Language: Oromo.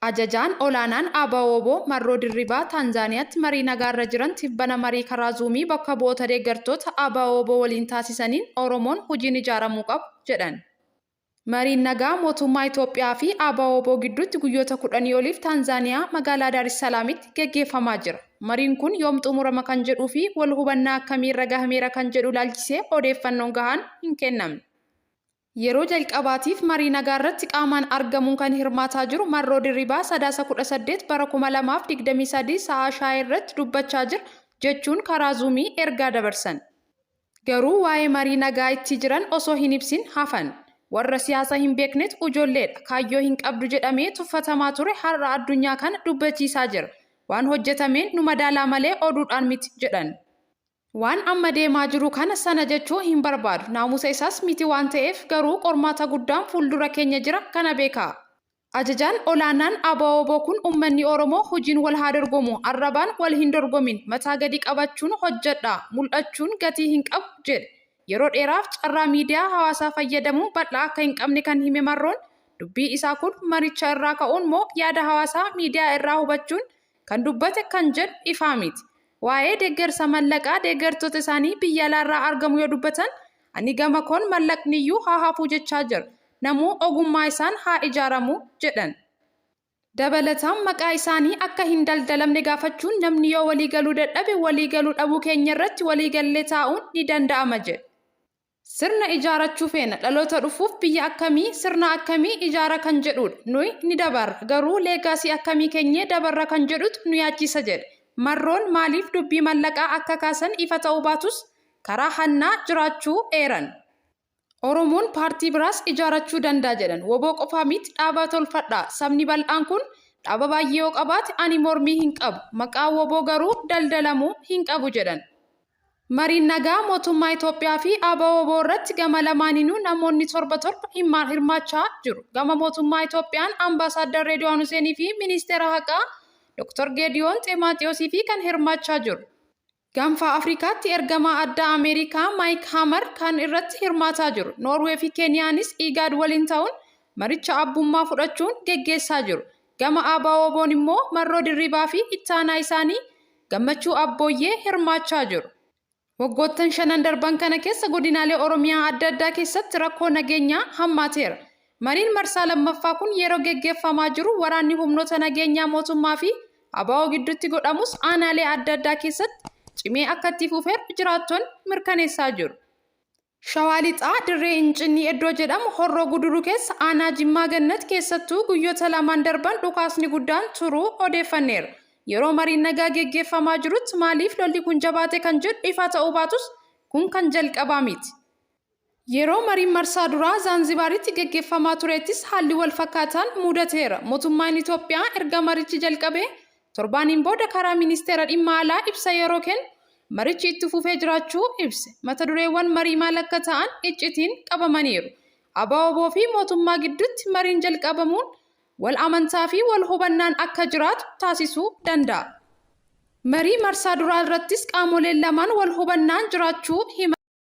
Ajajaan olaanaan ABO Marroo Dirribaa Taanzaaniyaatti marii nagaarra jiran tibbana marii karaa zuumii bakka bu'oota deeggartoota ABO waliin taasisaniin Oromoon hojiin ijaaramuu qabu jedhan. Mariin nagaa mootummaa Itoophiyaa fi ABO gidduutti guyyoota 10 oliif Taanzaaniyaa magaalaa Daar es Salaamitti gaggeeffamaa jira. Mariin kun yoom xumurama kan jedhuu fi wal hubannaa akkamii irra gahameera kan jedhu ilaalchisee odeeffannoon gahaan hin kennamne. Yeroo jalqabaatiif marii nagaa irratti qaamaan argamuun kan hirmaataa jiru Marroo Dirribaa Sadaasa 18 bara 2023 sa'a shaayii irratti dubbachaa jira jechuun karaa zuumii ergaa dabarsan. Garuu waa'ee marii nagaa itti jiran osoo hin ibsin hafan. Warra siyaasa hin beeknet ijoolleedha kaayyoo hin qabdu jedhamee tuffatamaa ture har'a addunyaa kana dubbachiisaa jira. Waan hojjetameen nu madaalaa malee oduudhaan miti jedhan. Waan amma deemaa jiru kana sana jechuu hin barbaadu. Naamusa isaas miti waan ta'eef garuu qormaata guddaan fuuldura keenya jira kana beekaa. Ajajaan olaanaan ABO kun uummanni Oromoo hojiin wal haa dorgomu, arrabaan wal hin dorgomin, mataa gadi qabachuun hojjedhaa, mul'achuun gatii hin qabu jedhe. Yeroo dheeraaf carraa miidiyaa hawaasaa fayyadamuun bal'aa akka hin qabne kan hime Marroon dubbii isaa kun maricha irraa ka'uun moo yaada hawaasaa miidiyaa irraa hubachuun kan dubbate kan jedhu ifaa miti. Waa'ee deeggarsa mallaqaa deeggartoota isaanii biyya alaarraa argamu yoo dubbatan ani gama koon mallaqniyyuu haa hafuu jechaa jira. Namuu ogummaa isaan haa ijaaramu jedhan. Dabalataan maqaa isaanii akka hin daldalamne gaafachuun namni yoo waliigaluu dadhabe waliigaluu dhabuu keenya irratti waliigallee taa'uun ni danda'ama jedhe. Sirna ijaarachuu feena dhaloota dhufuuf biyya akkamii sirna akkamii ijaara kan jedhudha. Nuyi ni dabarra garuu leegaasii akkamii keenyee dabarra kan jedhutu nu yaachisa jedhe. Marroon maaliif dubbii mallaqaa akka kaasan ifa ta'uu baatus karaa hannaa jiraachuu eeran. Oromoon paartii biraas ijaarachuu danda'a jedhan. Woboo qofaa miti dhaaba tolfadhaa. Sabni bal'aan kun dhaaba baay'ee yoo qabaate ani mormii hin qabu. Maqaan woboo garuu daldalamuu hin qabu jedhan. Mariin nagaa mootummaa Itoophiyaa fi ABO irratti gama lamaaninuu namoonni torba hirmaachaa jiru. Gama mootummaa Itoophiyaan Ambaasaadder Reediwaan Huseenii fi Ministeera Haqaa Dr. Geediyoon Ximaaxiyoosii fi kan hirmaachaa jiru. Gaanfa Afrikaatti ergamaa addaa Ameerikaa Maayik Haamar kan irratti hirmaataa jiru. Noorwee fi Keeniyaanis IGAD waliin ta'uun maricha abbummaa fudhachuun geggeessaa jiru. Gama ABO immoo Marroo Dirribaa fi ittaanaa isaanii Gammachuu Abbooyyee hirmaachaa jiru. Waggoottan 5 darban kana keessa godinaalee Oromiyaa adda addaa keessatti rakkoo nageenyaa hammaateera. Mariin marsaa lammaffaa kun yeroo geggeeffamaa jiru waraanni humnoota nageenyaa mootummaa fi ABO gidduutti godhamus aanaalee adda addaa keessatti cimee akka itti fufeeru jiraattonni mirkaneessaa jiru. Shawaa Lixaa Dirree Incinni Eddoo jedhamu Horroo Guduruu keessa aanaa Jimmaa Gannat keessattuu guyyoota 2 darban dhukaasni guddaan turuu odeeffanneera. Yeroo mariin nagaa geggeeffamaa jirutti maaliif lolli kun jabaate kan jedhu ifa ta'uu baatus kun kan jalqabaa miti. Yeroo mariin marsaa duraa Zaanzibaaritti geggeeffamaa turettis haalli wal fakkaataan mudateera. Mootummaan Itoophiyaa erga marichi jalqabee torbaaniin booda karaa ministeera dhimma alaa ibsa yeroo kennu marichi itti fufee jiraachuu ibse. Mata dureewwan marii maal akka ta'an iccitiin qabamaniiru. ABO fi mootummaa gidduutti mariin jalqabamuun wal amantaa fi wal hubannaan akka jiraatu taasisuu danda'a. Marii marsaa duraa irrattis qaamoleen lamaan wal hubannaan jiraachuu hima.